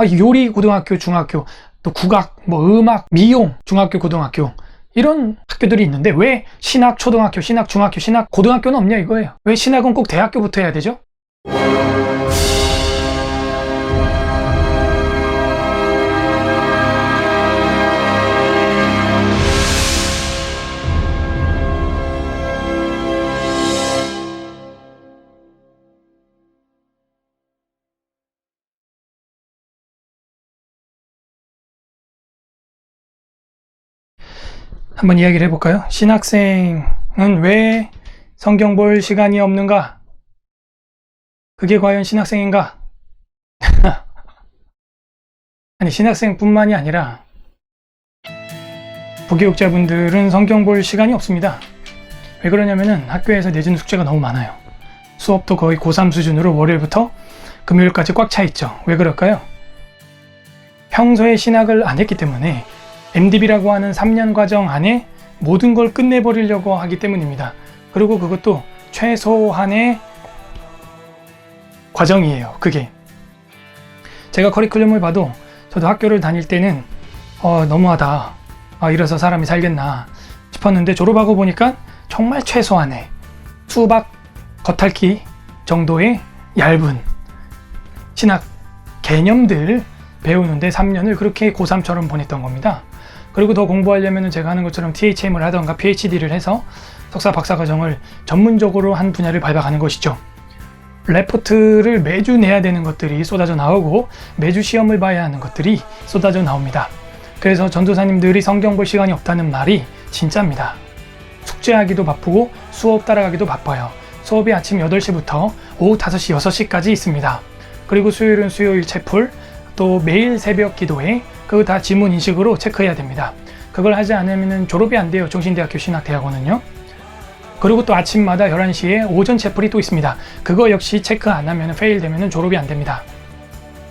요리 고등학교, 중학교, 또 국악, 뭐 음악, 미용, 중학교, 고등학교 이런 학교들이 있는데 왜 신학 초등학교, 신학 중학교, 신학 고등학교는 없냐 이거예요. 왜 신학은 꼭 대학교부터 해야 되죠? 한번 이야기를 해볼까요? 신학생은 왜 성경 볼 시간이 없는가? 그게 과연 신학생인가? 아니, 신학생뿐만이 아니라 부교육자분들은 성경 볼 시간이 없습니다. 왜 그러냐면은 학교에서 내주는 숙제가 너무 많아요. 수업도 거의 고3 수준으로 월요일부터 금요일까지 꽉 차 있죠. 왜 그럴까요? 평소에 신학을 안 했기 때문에 MDB라고 하는 3년 과정 안에 모든 걸 끝내버리려고 하기 때문입니다. 그리고 그것도 최소한의 과정이에요. 그게 제가 커리큘럼을 봐도 저도 학교를 다닐 때는 너무하다, 이래서 사람이 살겠나 싶었는데 졸업하고 보니까 정말 최소한의 수박 겉핥기 정도의 얇은 신학 개념들 배우는데 3년을 그렇게 고3처럼 보냈던 겁니다. 그리고 더 공부하려면 제가 하는 것처럼 THM을 하던가 PhD를 해서 석사 박사 과정을 전문적으로 한 분야를 밟아가는 것이죠. 레포트를 매주 내야 되는 것들이 쏟아져 나오고 매주 시험을 봐야 하는 것들이 쏟아져 나옵니다. 그래서 전도사님들이 성경 볼 시간이 없다는 말이 진짜입니다. 숙제하기도 바쁘고 수업 따라가기도 바빠요. 수업이 아침 8시부터 오후 5시, 6시까지 있습니다. 그리고 수요일은 수요일 채플, 또 매일 새벽 기도회, 그거 다 지문 인식으로 체크해야 됩니다. 그걸 하지 않으면 졸업이 안 돼요. 정신대학교 신학대학원은요. 그리고 또 아침마다 11시에 오전 채플이 또 있습니다. 그거 역시 체크 안 하면 페일 되면 졸업이 안 됩니다.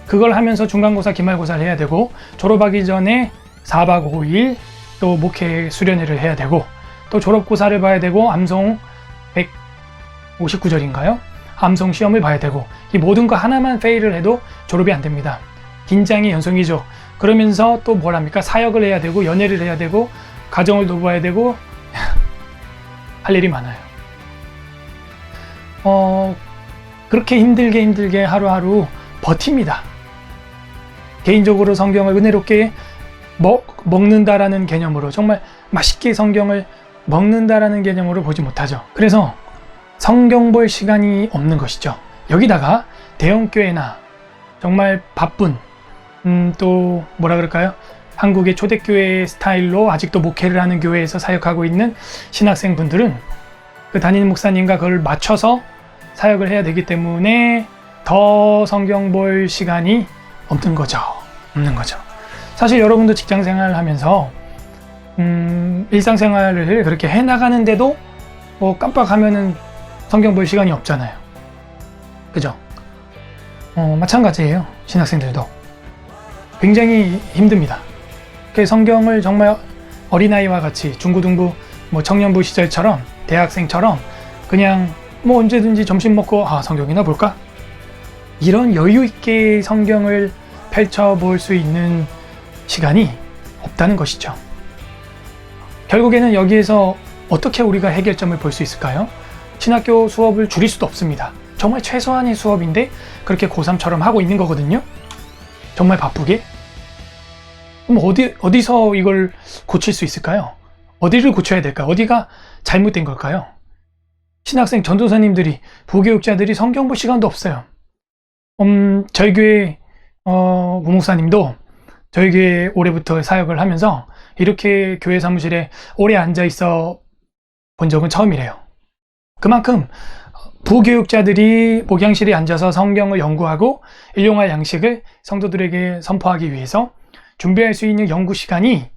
그걸 하면서 중간고사, 기말고사를 해야 되고 졸업하기 전에 4박 5일 또 목회 수련회를 해야 되고 또 졸업고사를 봐야 되고 암송 159절인가요? 암송 시험을 봐야 되고 이 모든 거 하나만 페일을 해도 졸업이 안 됩니다. 긴장의 연속이죠. 그러면서 또 뭐랍니까? 사역을 해야 되고 연애를 해야 되고 가정을 돌봐야 되고 할 일이 많아요. 그렇게 힘들게 하루하루 버팁니다. 개인적으로 성경을 은혜롭게 먹는다라는 개념으로 정말 맛있게 성경을 먹는다라는 개념으로 보지 못하죠. 그래서 성경 볼 시간이 없는 것이죠. 여기다가 대형교회나 정말 바쁜 또 뭐라 그럴까요? 한국의 초대교회 스타일로 아직도 목회를 하는 교회에서 사역하고 있는 신학생분들은 그 담임 목사님과 그걸 맞춰서 사역을 해야 되기 때문에 더 성경 볼 시간이 없는 거죠. 사실 여러분도 직장생활 하면서 일상생활을 그렇게 해나가는데도 뭐 깜빡하면은 성경 볼 시간이 없잖아요. 그죠? 마찬가지예요. 신학생들도 굉장히 힘듭니다. 성경을 정말 어린아이와 같이 중고등부, 청년부 시절처럼 대학생처럼 그냥 언제든지 점심 먹고 성경이나 볼까? 이런 여유 있게 성경을 펼쳐볼 수 있는 시간이 없다는 것이죠. 결국에는 여기에서 어떻게 우리가 해결점을 볼 수 있을까요? 신학교 수업을 줄일 수도 없습니다. 정말 최소한의 수업인데 그렇게 고3처럼 하고 있는 거거든요. 정말 바쁘게. 그럼 어디서 이걸 고칠 수 있을까요? 어디를 고쳐야 될까요? 어디가 잘못된 걸까요? 신학생 전도사님들이, 부교육자들이 성경 볼 시간도 없어요. 저희 교회 부목사님도 저희 교회 올해부터 사역을 하면서 이렇게 교회 사무실에 오래 앉아 있어 본 적은 처음이래요. 그만큼 부교육자들이 목양실에 앉아서 성경을 연구하고 일용할 양식을 성도들에게 선포하기 위해서 준비할 수 있는 연구 시간이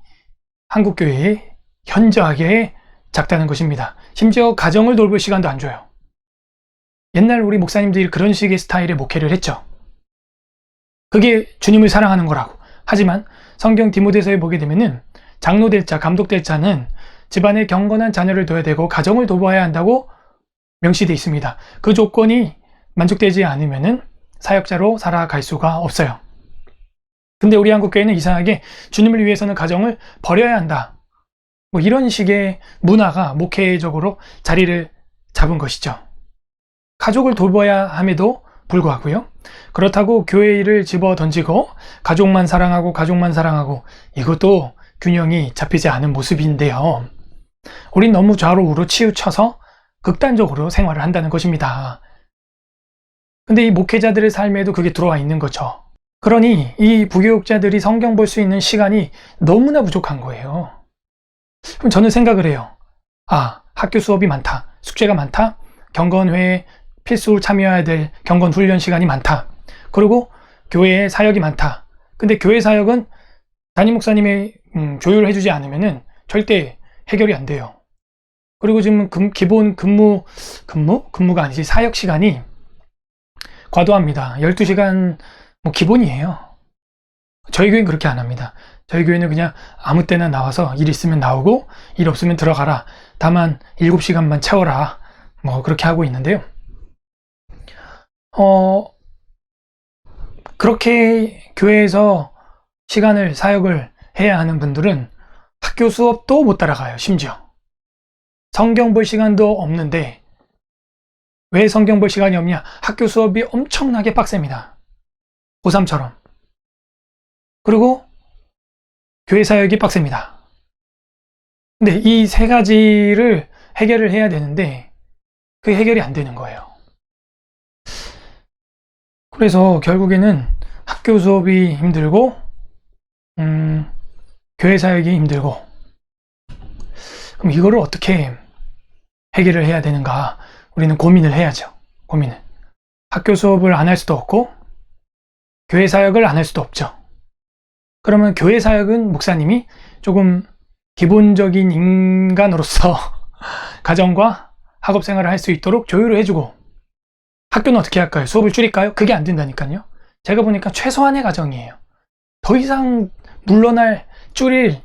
한국교회에 현저하게 작다는 것입니다. 심지어 가정을 돌볼 시간도 안 줘요. 옛날 우리 목사님들이 그런 식의 스타일의 목회를 했죠. 그게 주님을 사랑하는 거라고. 하지만 성경 디모데서에 보게 되면은 장로될 자, 감독될 자는 집안에 경건한 자녀를 둬야 되고 가정을 돌봐야 한다고 명시되어 있습니다. 그 조건이 만족되지 않으면은 사역자로 살아갈 수가 없어요. 근데 우리 한국교회는 이상하게 주님을 위해서는 가정을 버려야 한다. 뭐 이런 식의 문화가 목회적으로 자리를 잡은 것이죠. 가족을 돌봐야 함에도 불구하고요. 그렇다고 교회 일을 집어 던지고 가족만 사랑하고 이것도 균형이 잡히지 않은 모습인데요. 우린 너무 좌로 우로 치우쳐서 극단적으로 생활을 한다는 것입니다. 근데 이 목회자들의 삶에도 그게 들어와 있는 거죠. 그러니 이 부교육자들이 성경 볼 수 있는 시간이 너무나 부족한 거예요. 그럼 저는 생각을 해요. 학교 수업이 많다. 숙제가 많다. 경건회에 필수 참여해야 될 경건 훈련 시간이 많다. 그리고 교회에 사역이 많다. 근데 교회 사역은 담임 목사님이 조율을 해주지 않으면은 절대 해결이 안 돼요. 그리고 지금 기본 근무가 아니지 사역 시간이 과도합니다. 12시간 뭐 기본이에요. 저희 교회는 그렇게 안 합니다. 저희 교회는 그냥 아무 때나 나와서 일 있으면 나오고 일 없으면 들어가라. 다만 7시간만 채워라. 뭐 그렇게 하고 있는데요. 그렇게 교회에서 시간을 사역을 해야 하는 분들은 학교 수업도 못 따라가요. 심지어 성경 볼 시간도 없는데 왜 성경 볼 시간이 없냐? 학교 수업이 엄청나게 빡셉니다. 고3처럼. 그리고 교회 사역이 빡셉니다. 근데 이 세 가지를 해결을 해야 되는데 그게 해결이 안 되는 거예요. 그래서 결국에는 학교 수업이 힘들고 교회 사역이 힘들고 그럼 이거를 어떻게 해결을 해야 되는가? 우리는 고민을 해야죠. 고민을. 학교 수업을 안 할 수도 없고 교회 사역을 안 할 수도 없죠. 그러면 교회 사역은 목사님이 조금 기본적인 인간으로서 가정과 학업 생활을 할 수 있도록 조율을 해주고 학교는 어떻게 할까요? 수업을 줄일까요? 그게 안 된다니까요. 제가 보니까 최소한의 가정이에요. 더 이상 물러날 줄일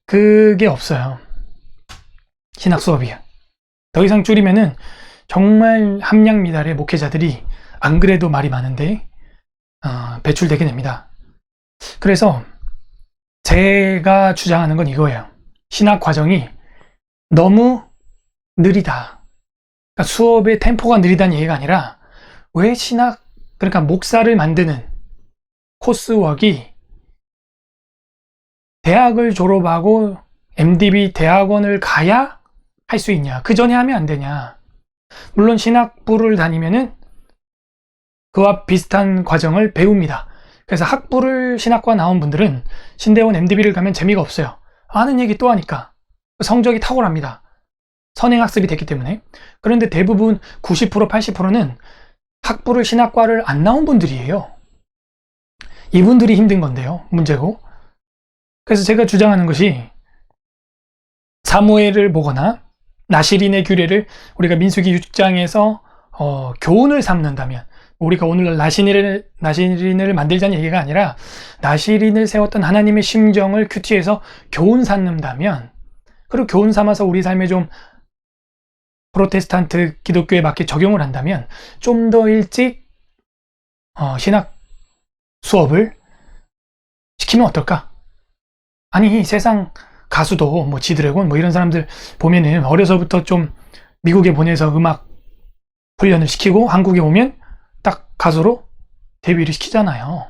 그게 없어요. 신학 수업이요. 더 이상 줄이면은 정말 함량 미달의 목회자들이 안 그래도 말이 많은데 배출되게 됩니다. 그래서 제가 주장하는 건 이거예요. 신학 과정이 너무 느리다. 그러니까 수업의 템포가 느리다는 얘기가 아니라 왜 그러니까 목사를 만드는 코스웍이 대학을 졸업하고 MDB 대학원을 가야 할 수 있냐? 그 전에 하면 안 되냐? 물론 신학부를 다니면은 그와 비슷한 과정을 배웁니다. 그래서 학부를 신학과 나온 분들은 신대원 MDB를 가면 재미가 없어요. 아는 얘기 또 하니까 성적이 탁월합니다. 선행학습이 됐기 때문에. 그런데 대부분 90% 80%는 학부를 신학과를 안 나온 분들이에요. 이분들이 힘든 건데요. 문제고. 그래서 제가 주장하는 것이 사무엘을 보거나 나시린의 규례를 우리가 민수기 6장에서 교훈을 삼는다면 우리가 오늘 나시린을 만들자는 얘기가 아니라 나시린을 세웠던 하나님의 심정을 큐티해서 교훈 삼는다면 그리고 교훈 삼아서 우리 삶에 좀 프로테스탄트 기독교에 맞게 적용을 한다면 좀 더 일찍 신학 수업을 시키면 어떨까? 아니 세상 가수도 뭐 지드래곤 뭐 이런 사람들 보면은 어려서부터 좀 미국에 보내서 음악 훈련을 시키고 한국에 오면 딱 가수로 데뷔를 시키잖아요.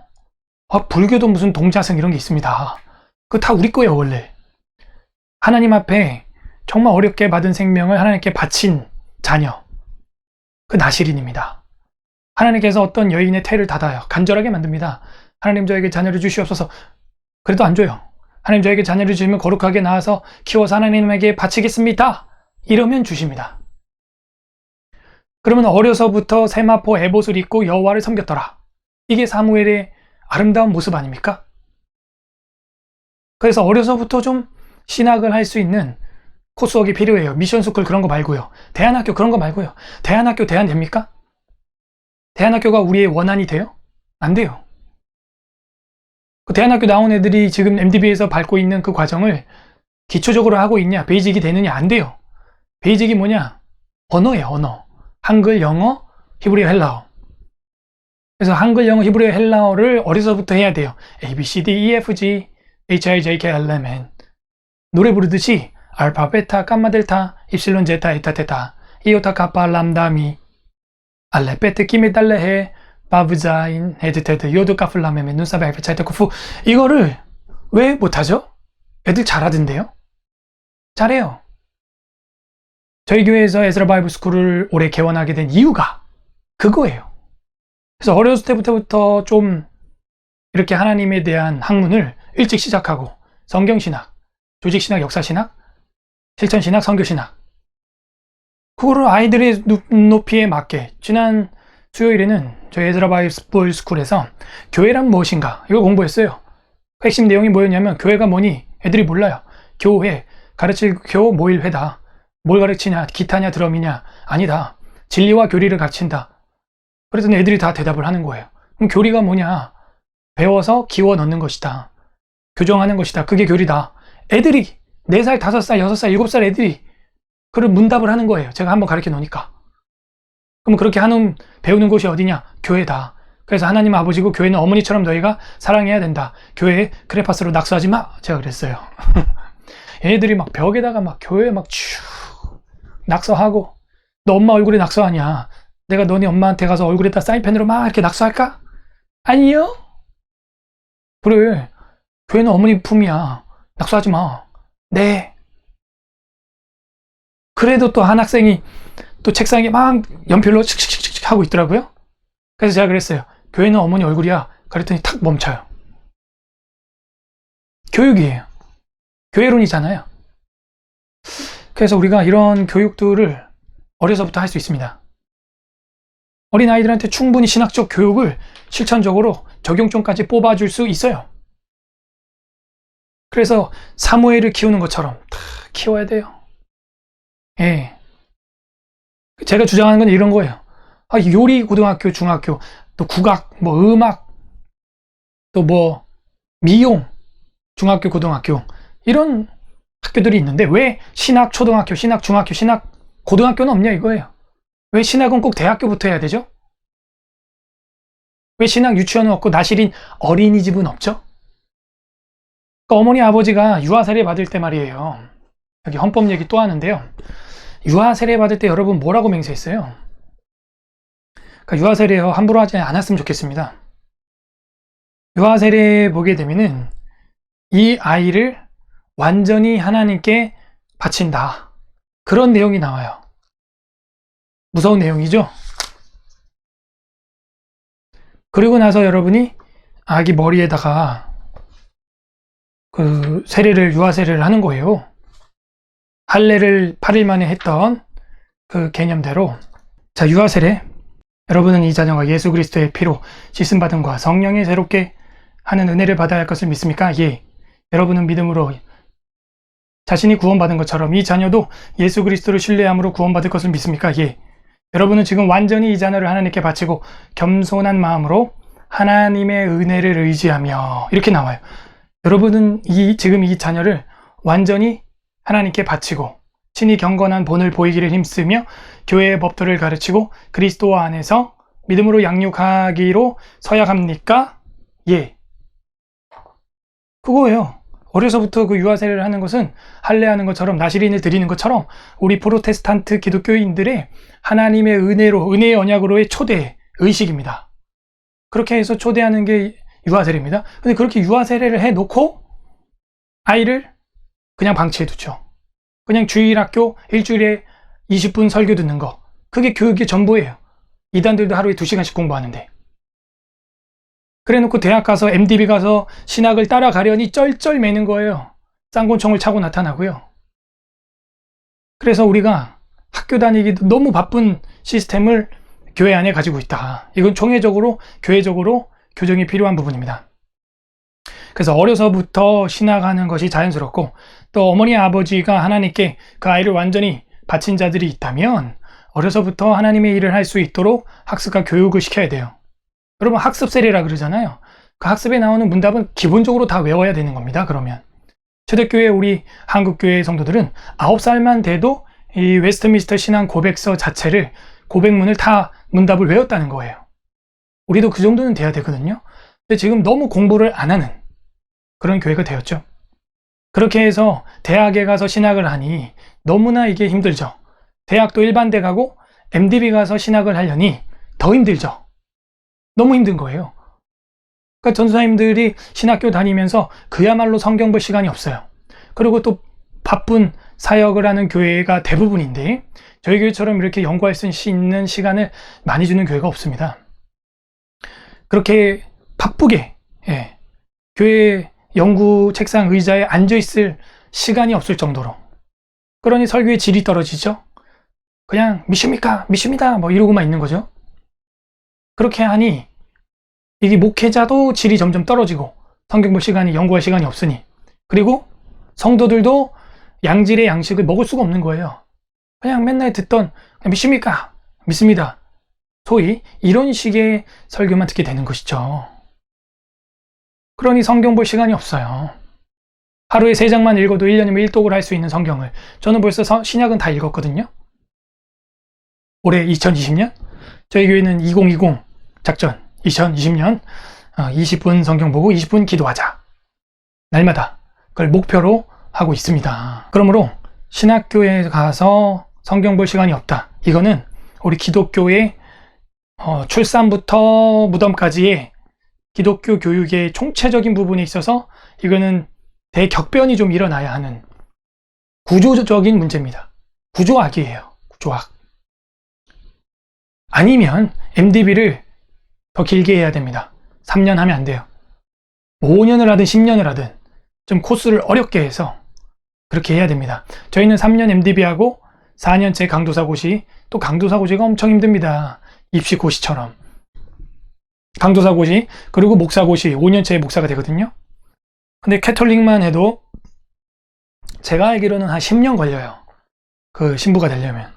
불교도 무슨 동자승 이런 게 있습니다. 그거 다 우리 거예요 원래. 하나님 앞에 정말 어렵게 받은 생명을 하나님께 바친 자녀 그 나시린입니다. 하나님께서 어떤 여인의 태를 닫아요. 간절하게 만듭니다. 하나님 저에게 자녀를 주시옵소서. 그래도 안 줘요. 하나님 저에게 자녀를 주시면 거룩하게 낳아서 키워서 하나님에게 바치겠습니다. 이러면 주십니다. 그러면 어려서부터 세마포 에봇을 입고 여호와를 섬겼더라. 이게 사무엘의 아름다운 모습 아닙니까? 그래서 어려서부터 좀 신학을 할 수 있는 코스웍이 필요해요. 미션스쿨 그런 거 말고요. 대안학교 그런 거 말고요. 대안학교 대안됩니까? 대안학교가 우리의 원한이 돼요? 안 돼요. 그 대안학교 나온 애들이 지금 MDB에서 밟고 있는 그 과정을 기초적으로 하고 있냐? 베이직이 되느냐? 안 돼요. 베이직이 뭐냐? 언어예요, 언어. 한글, 영어, 히브리어, 헬라어. 그래서 한글, 영어, 히브리어, 헬라어를 어려서부터 해야 돼요. A, B, C, D, E, F, G, H, I, J, K, L, M, N. 노래 부르듯이 알파, 베타, 감마, 델타, 입실론, 제타, 에타, 테타, 이오타, 카파, 람다, 미, 알레, 베트, 키메, 달레, 해, 바브자인, 헤드, 테드, 요드, 카플, 라메메, 눈사베, 알페, 차이타, 쿠프. 이거를 왜 못하죠? 애들 잘하던데요? 잘해요. 저희 교회에서 에즈라 바이블 스쿨을 올해 개원하게 된 이유가 그거예요. 그래서 어렸을 때부터 좀 이렇게 하나님에 대한 학문을 일찍 시작하고 성경신학, 조직신학, 역사신학, 실천신학, 선교신학 그거를 아이들의 높이에 맞게 지난 수요일에는 저희 에즈라 바이블 스쿨에서 교회란 무엇인가 이걸 공부했어요. 핵심 내용이 뭐였냐면 교회가 뭐니 애들이 몰라요. 교회, 가르칠 교 모일회다. 뭘 가르치냐, 기타냐, 드럼이냐 아니다. 진리와 교리를 가르친다. 그랬더니 애들이 다 대답을 하는 거예요. 그럼 교리가 뭐냐? 배워서 기워 넣는 것이다. 교정하는 것이다. 그게 교리다. 애들이 4살, 5살, 6살, 7살 애들이 그런 문답을 하는 거예요. 제가 한번 가르쳐 놓으니까. 그럼 그렇게 배우는 곳이 어디냐? 교회다. 그래서 하나님 아버지고 교회는 어머니처럼 너희가 사랑해야 된다. 교회에 크레파스로 낙서하지 마. 제가 그랬어요. 얘네들이 막 벽에다가 막 교회에 막 쭉 낙서하고 너 엄마 얼굴에 낙서하냐? 내가 너네 엄마한테 가서 얼굴에다 사인펜으로 막 이렇게 낙서할까? 아니요. 그래. 교회는 어머니 품이야. 낙서하지 마. 네. 그래도 또 한 학생이 또 책상에 막 연필로 칙칙칙칙 하고 있더라고요. 그래서 제가 그랬어요. 교회는 어머니 얼굴이야. 그랬더니 탁 멈춰요. 교육이에요. 교회론이잖아요. 그래서 우리가 이런 교육들을 어려서부터 할 수 있습니다. 어린아이들한테 충분히 신학적 교육을 실천적으로 적용점까지 뽑아줄 수 있어요. 그래서 사무엘을 키우는 것처럼 다 키워야 돼요. 예. 제가 주장하는 건 이런 거예요. 요리 고등학교, 중학교, 또 국악, 음악, 또 미용, 중학교, 고등학교 이런 학교들이 있는데 왜 신학 초등학교, 신학 중학교, 신학 고등학교는 없냐 이거예요. 왜 신학은 꼭 대학교부터 해야 되죠? 왜 신학 유치원은 없고 나실인 어린이집은 없죠? 그러니까 어머니 아버지가 유아 세례 받을 때 말이에요. 여기 헌법 얘기 또 하는데요. 유아 세례 받을 때 여러분 뭐라고 맹세했어요? 그러니까 유아 세례 함부로 하지 않았으면 좋겠습니다. 유아 세례 보게 되면은 이 아이를 완전히 하나님께 바친다. 그런 내용이 나와요. 무서운 내용이죠? 그리고 나서 여러분이 아기 머리에다가 그 유아 세례를 하는 거예요. 할례를 8일 만에 했던 그 개념대로. 자, 유아 세례. 여러분은 이 자녀가 예수 그리스도의 피로 씻음받음과 성령의 새롭게 하는 은혜를 받아야 할 것을 믿습니까? 예. 여러분은 믿음으로 자신이 구원받은 것처럼 이 자녀도 예수 그리스도를 신뢰함으로 구원받을 것을 믿습니까? 예. 여러분은 지금 완전히 이 자녀를 하나님께 바치고 겸손한 마음으로 하나님의 은혜를 의지하며 이렇게 나와요. 여러분은 지금 이 자녀를 완전히 하나님께 바치고 친히 경건한 본을 보이기를 힘쓰며 교회의 법도를 가르치고 그리스도 안에서 믿음으로 양육하기로 서약합니까? 예. 그거예요. 어려서부터 그 유아 세례를 하는 것은 할례하는 것처럼 나시린을 드리는 것처럼 우리 프로테스탄트 기독교인들의 하나님의 은혜의 언약으로의 초대 의식입니다. 그렇게 해서 초대하는 게 유아 세례입니다. 근데 그렇게 유아 세례를 해놓고 아이를 그냥 방치해 두죠. 그냥 주일학교 일주일에 20분 설교 듣는 거. 그게 교육의 전부예요. 이단들도 하루에 2시간씩 공부하는데. 그래 놓고 대학 가서 MDB 가서 신학을 따라가려니 쩔쩔 매는 거예요. 쌍권총을 차고 나타나고요. 그래서 우리가 학교 다니기도 너무 바쁜 시스템을 교회 안에 가지고 있다. 이건 총회적으로 교회적으로 교정이 필요한 부분입니다. 그래서 어려서부터 신학하는 것이 자연스럽고 또 어머니 아버지가 하나님께 그 아이를 완전히 바친 자들이 있다면 어려서부터 하나님의 일을 할 수 있도록 학습과 교육을 시켜야 돼요. 여러분 학습 세례라 그러잖아요. 그 학습에 나오는 문답은 기본적으로 다 외워야 되는 겁니다. 그러면 초대교회 우리 한국교회 성도들은 9살만 돼도 이 웨스트민스터 신앙 고백서 자체를 고백문을 다 문답을 외웠다는 거예요. 우리도 그 정도는 돼야 되거든요. 근데 지금 너무 공부를 안 하는 그런 교회가 되었죠. 그렇게 해서 대학에 가서 신학을 하니 너무나 이게 힘들죠. 대학도 일반대 가고 MDB 가서 신학을 하려니 더 힘들죠. 너무 힘든 거예요. 그러니까 전도사님들이 신학교 다니면서 그야말로 성경 볼 시간이 없어요. 그리고 또 바쁜 사역을 하는 교회가 대부분인데 저희 교회처럼 이렇게 연구할 수 있는 시간을 많이 주는 교회가 없습니다. 그렇게 바쁘게 교회 연구 책상 의자에 앉아있을 시간이 없을 정도로, 그러니 설교의 질이 떨어지죠. 그냥 믿습니까? 믿습니다. 뭐 이러고만 있는 거죠. 그렇게 하니 이게 목회자도 질이 점점 떨어지고 성경 볼 시간이, 연구할 시간이 없으니, 그리고 성도들도 양질의 양식을 먹을 수가 없는 거예요. 그냥 맨날 듣던 믿습니까? 믿습니다. 소위 이런 식의 설교만 듣게 되는 것이죠. 그러니 성경 볼 시간이 없어요. 하루에 3장만 읽어도 1년이면 1독을 할 수 있는 성경을, 저는 벌써 신약은 다 읽었거든요. 올해 2020년, 저희 교회는 2020 작전, 2020년 20분 성경 보고 20분 기도하자, 날마다 그걸 목표로 하고 있습니다. 그러므로 신학교에 가서 성경 볼 시간이 없다, 이거는 우리 기독교의 출산부터 무덤까지의 기독교 교육의 총체적인 부분에 있어서 이거는 대격변이 좀 일어나야 하는 구조적인 문제입니다. 구조학이에요. 구조학. 아니면 MDB를 더 길게 해야 됩니다. 3년 하면 안 돼요. 5년을 하든 10년을 하든 좀 코스를 어렵게 해서 그렇게 해야 됩니다. 저희는 3년 MDB하고 4년째 강도사고시, 또 강도사고시가 엄청 힘듭니다. 입시고시처럼. 강도사고시, 그리고 목사고시, 5년째 목사가 되거든요. 근데 캐톨릭만 해도 제가 알기로는 한 10년 걸려요. 그 신부가 되려면.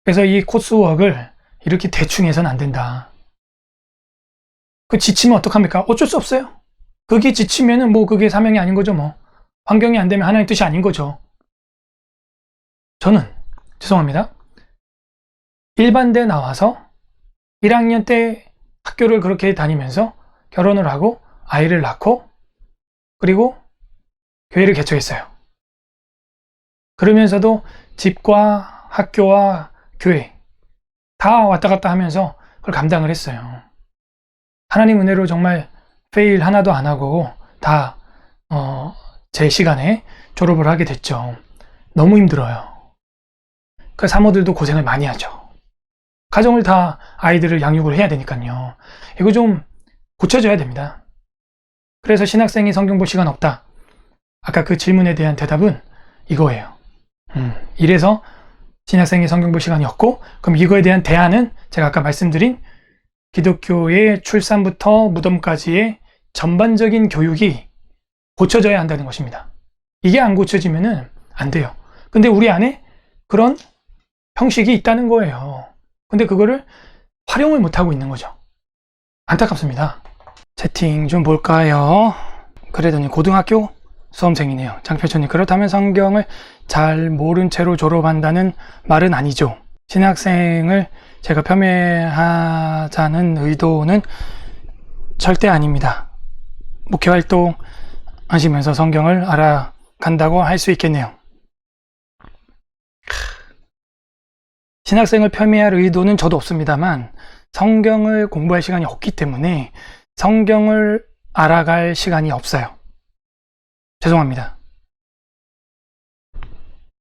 그래서 이 코스웍을 이렇게 대충 해서는 안 된다. 그 지치면 어떡합니까? 어쩔 수 없어요. 그게 지치면은 뭐 그게 사명이 아닌 거죠, 뭐. 환경이 안 되면 하나님 뜻이 아닌 거죠. 저는, 죄송합니다, 일반대 나와서 1학년 때 학교를 그렇게 다니면서 결혼을 하고 아이를 낳고 그리고 교회를 개척했어요. 그러면서도 집과 학교와 교회 다 왔다 갔다 하면서 그걸 감당을 했어요. 하나님 은혜로 정말 페일 하나도 안 하고 다 제 시간에 졸업을 하게 됐죠. 너무 힘들어요. 그 사모들도 고생을 많이 하죠. 가정을 다 아이들을 양육을 해야 되니까요. 이거 좀 고쳐져야 됩니다. 그래서 신학생이 성경 볼 시간 없다, 아까 그 질문에 대한 대답은 이거예요. 이래서 신학생이 성경 볼 시간이 없고, 그럼 이거에 대한 대안은 제가 아까 말씀드린 기독교의 출산부터 무덤까지의 전반적인 교육이 고쳐져야 한다는 것입니다. 이게 안 고쳐지면은 안 돼요. 근데 우리 안에 그런 형식이 있다는 거예요. 근데 그거를 활용을 못하고 있는 거죠. 안타깝습니다. 채팅 좀 볼까요? 그러더니 고등학교 수험생이네요. 장표천님, 그렇다면 성경을 잘 모른 채로 졸업한다는 말은 아니죠. 신학생을 제가 폄훼하자는 의도는 절대 아닙니다. 목회활동 하시면서 성경을 알아간다고 할 수 있겠네요. 신학생을 폄훼할 의도는 저도 없습니다만 성경을 공부할 시간이 없기 때문에 성경을 알아갈 시간이 없어요. 죄송합니다.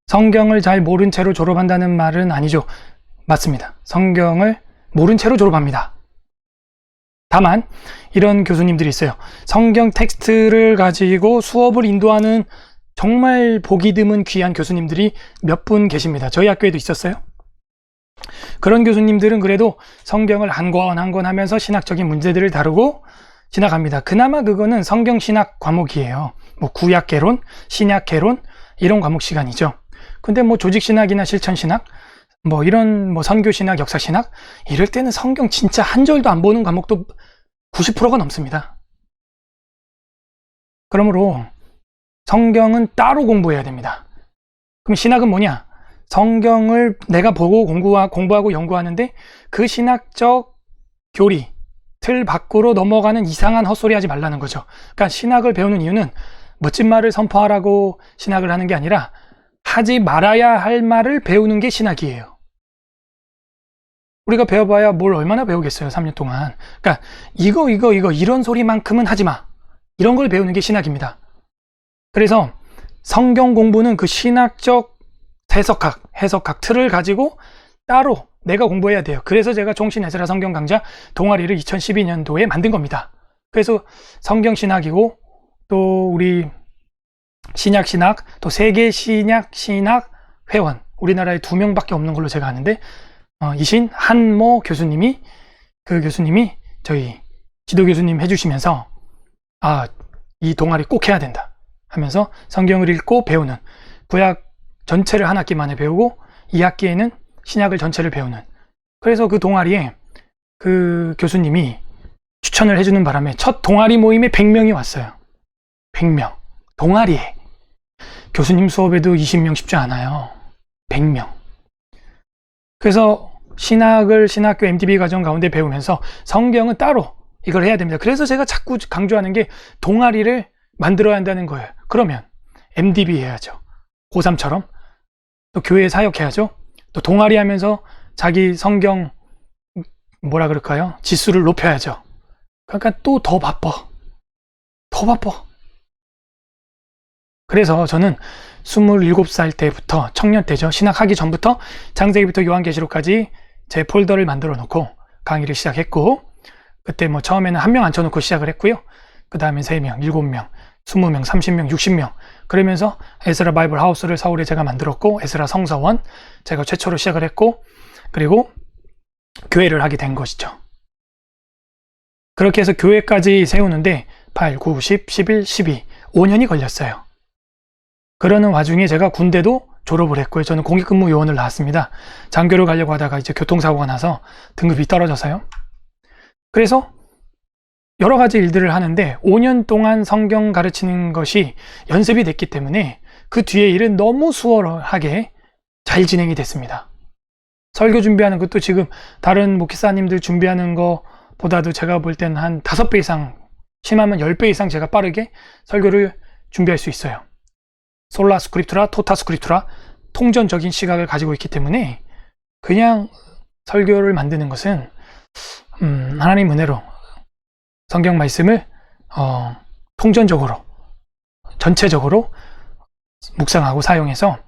성경을 잘 모른 채로 졸업한다는 말은 아니죠. 맞습니다. 성경을 모른 채로 졸업합니다. 다만 이런 교수님들이 있어요. 성경 텍스트를 가지고 수업을 인도하는 정말 보기 드문 귀한 교수님들이 몇 분 계십니다. 저희 학교에도 있었어요. 그런 교수님들은 그래도 성경을 한 권 한 권 하면서 신학적인 문제들을 다루고 지나갑니다. 그나마 그거는 성경신학 과목이에요. 뭐 구약개론, 신약개론 이런 과목 시간이죠. 근데 뭐 조직신학이나 실천신학, 뭐 이런 뭐 선교신학, 역사신학 이럴 때는 성경 진짜 한 절도 안 보는 과목도 90%가 넘습니다. 그러므로 성경은 따로 공부해야 됩니다. 그럼 신학은 뭐냐? 성경을 내가 보고 공부하고 연구하는데 그 신학적 교리, 틀 밖으로 넘어가는 이상한 헛소리 하지 말라는 거죠. 그러니까 신학을 배우는 이유는 멋진 말을 선포하라고 신학을 하는 게 아니라 하지 말아야 할 말을 배우는 게 신학이에요. 우리가 배워봐야 뭘 얼마나 배우겠어요, 3년 동안. 그러니까 이거 이런 소리만큼은 하지 마. 이런 걸 배우는 게 신학입니다. 그래서 성경 공부는 그 신학적 해석학 틀을 가지고 따로 내가 공부해야 돼요. 그래서 제가 종신 에스라 성경 강좌 동아리를 2012년도에 만든 겁니다. 그래서 성경 신학이고 또 우리 신약 또 세계 신약 회원 우리나라에 2명밖에 없는 걸로 제가 아는데 이신 한모 교수님이 그 교수님이 저희 지도 교수님 해주시면서 이 동아리 꼭 해야 된다 하면서 성경을 읽고 배우는 구약 전체를 한 학기 만에 배우고 2학기에는 신약을 전체를 배우는 그래서 그 동아리에 그 교수님이 추천을 해주는 바람에 첫 동아리 모임에 100명이 왔어요. 100명 동아리에 교수님 수업에도 20명 쉽지 않아요. 100명. 그래서 신학을 신학교 MDB 과정 가운데 배우면서 성경은 따로 이걸 해야 됩니다. 그래서 제가 자꾸 강조하는 게 동아리를 만들어야 한다는 거예요. 그러면 MDB 해야죠. 고3처럼 또 교회 사역해야죠. 또 동아리 하면서 자기 성경 뭐라 그럴까요? 지수를 높여야죠. 그러니까 또 더 바빠. 그래서 저는 27살 때부터 청년 때죠. 신학하기 전부터 창세기부터 요한계시록까지 제 폴더를 만들어 놓고 강의를 시작했고 그때 뭐 처음에는 1명 앉혀놓고 시작을 했고요. 그 다음에 3명, 7명, 20명, 30명, 60명 그러면서 에스라 바이블 하우스를 서울에 제가 만들었고 에스라 성서원 제가 최초로 시작을 했고 그리고 교회를 하게 된 것이죠. 그렇게 해서 교회까지 세우는데 8, 9, 10, 11, 12 5년이 걸렸어요. 그러는 와중에 제가 군대도 졸업을 했고요. 저는 공익근무 요원을 나왔습니다. 장교를 가려고 하다가 이제 교통사고가 나서 등급이 떨어져서요. 그래서 여러 가지 일들을 하는데 5년 동안 성경 가르치는 것이 연습이 됐기 때문에 그 뒤에 일은 너무 수월하게 잘 진행이 됐습니다. 설교 준비하는 것도 지금 다른 목사님들 준비하는 것보다도 제가 볼 때는 한 5배 이상, 심하면 10배 이상 제가 빠르게 설교를 준비할 수 있어요. 솔라 스크립투라, 토타 스크립투라 통전적인 시각을 가지고 있기 때문에 그냥 설교를 만드는 것은 하나님 은혜로 성경 말씀을 통전적으로 전체적으로 묵상하고 사용해서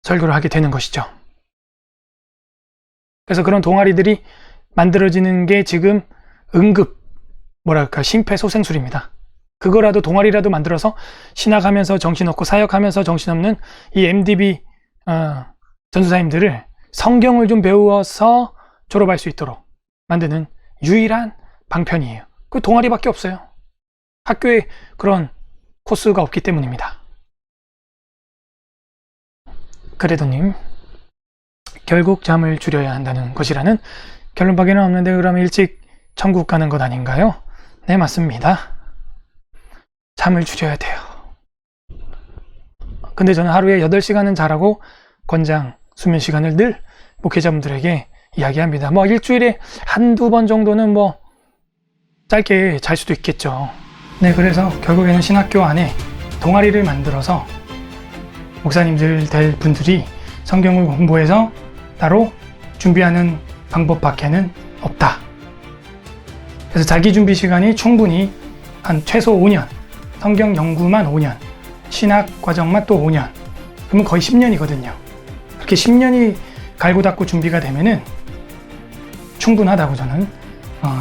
설교를 하게 되는 것이죠. 그래서 그런 동아리들이 만들어지는 게 지금 응급 심폐소생술입니다. 그거라도 동아리라도 만들어서 신학하면서 정신없고 사역하면서 정신없는 이 MDB 전도사님들을 성경을 좀 배워서 졸업할 수 있도록 만드는 유일한 방편이에요. 그 동아리밖에 없어요. 학교에 그런 코스가 없기 때문입니다. 그래도님 결국 잠을 줄여야 한다는 것이라는 결론밖에는 없는데 그러면 일찍 천국 가는 것 아닌가요? 네, 맞습니다. 잠을 줄여야 돼요. 근데 저는 하루에 8시간은 자라고 권장 수면 시간을 늘 목회자분들에게 이야기합니다. 뭐 일주일에 한두 번 정도는 뭐 짧게 잘 수도 있겠죠. 네, 그래서 결국에는 신학교 안에 동아리를 만들어서 목사님들 될 분들이 성경을 공부해서 따로 준비하는 방법밖에는 없다. 그래서 자기 준비 시간이 충분히 한 최소 5년, 성경 연구만 5년, 신학 과정만 또 5년, 그러면 거의 10년이거든요. 그렇게 10년이 갈고 닦고 준비가 되면은 충분하다고 저는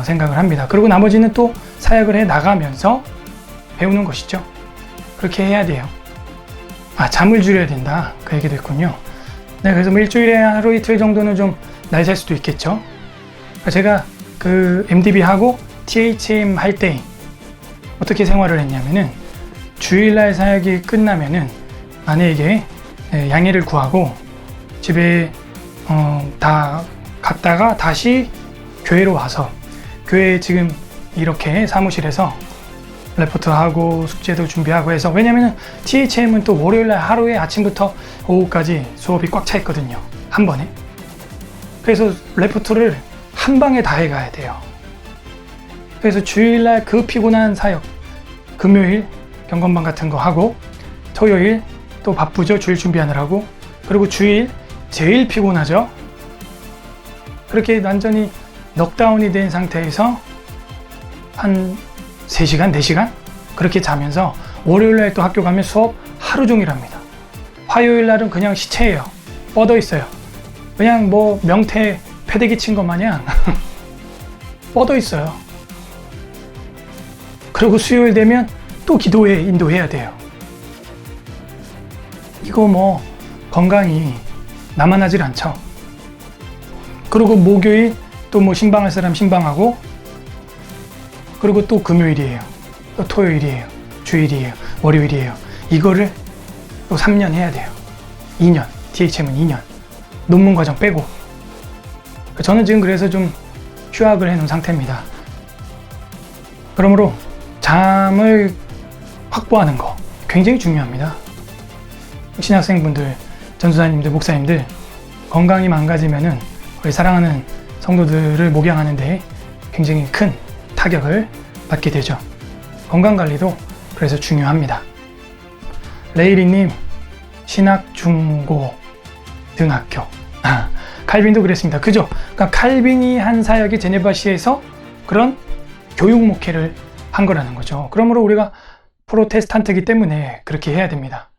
생각을 합니다. 그리고 나머지는 또 사역을 해 나가면서 배우는 것이죠. 그렇게 해야 돼요. 잠을 줄여야 된다. 그 얘기도 있군요. 네, 그래서 뭐 일주일에 하루 이틀 정도는 좀 날 살 수도 있겠죠. 제가 그 MDB하고 THM 할 때 어떻게 생활을 했냐면은 주일날 사역이 끝나면은 아내에게 양해를 구하고 집에 다 갔다가 다시 교회로 와서 교회에 지금 이렇게 사무실에서 레포트하고 숙제도 준비하고 해서 왜냐면은 THM은 또 월요일날 하루에 아침부터 오후까지 수업이 꽉 차 있거든요. 한 번에. 그래서 레포트를 한 방에 다 해가야 돼요. 그래서 주일날 그 피곤한 사역, 금요일 경건반 같은 거 하고, 토요일 또 바쁘죠. 주일 준비하느라고. 그리고 주일 제일 피곤하죠. 그렇게 완전히 넉다운이 된 상태에서 한 3시간, 4시간? 그렇게 자면서 월요일날 또 학교 가면 수업 하루 종일 합니다. 화요일날은 그냥 시체예요. 뻗어 있어요. 그냥 뭐 명태 패대기 친 것 마냥 뻗어 있어요. 그리고 수요일 되면 또 기도회 인도해야 돼요. 이거 뭐 건강이 나만하질 않죠. 그리고 목요일 또 뭐 신방할 사람 신방하고, 그리고 또 금요일이에요. 또 토요일이에요. 주일이에요. 월요일이에요. 이거를 또 3년 해야 돼요. 2년. THM은 2년. 논문 과정 빼고. 저는 지금 그래서 좀 휴학을 해놓은 상태입니다. 그러므로 잠을 확보하는 거 굉장히 중요합니다. 신학생분들, 전도사님들, 목사님들 건강이 망가지면은 우리 사랑하는 성도들을 목양하는데 굉장히 큰 타격을 받게 되죠. 건강관리도 그래서 중요합니다. 레이리님, 신학 중고 등학교. 칼빈도 그랬습니다. 그죠? 그러니까 칼빈이 한 사역이 제네바시에서 그런 교육 목회를 한 거라는 거죠. 그러므로 우리가 프로테스탄트이기 때문에 그렇게 해야 됩니다.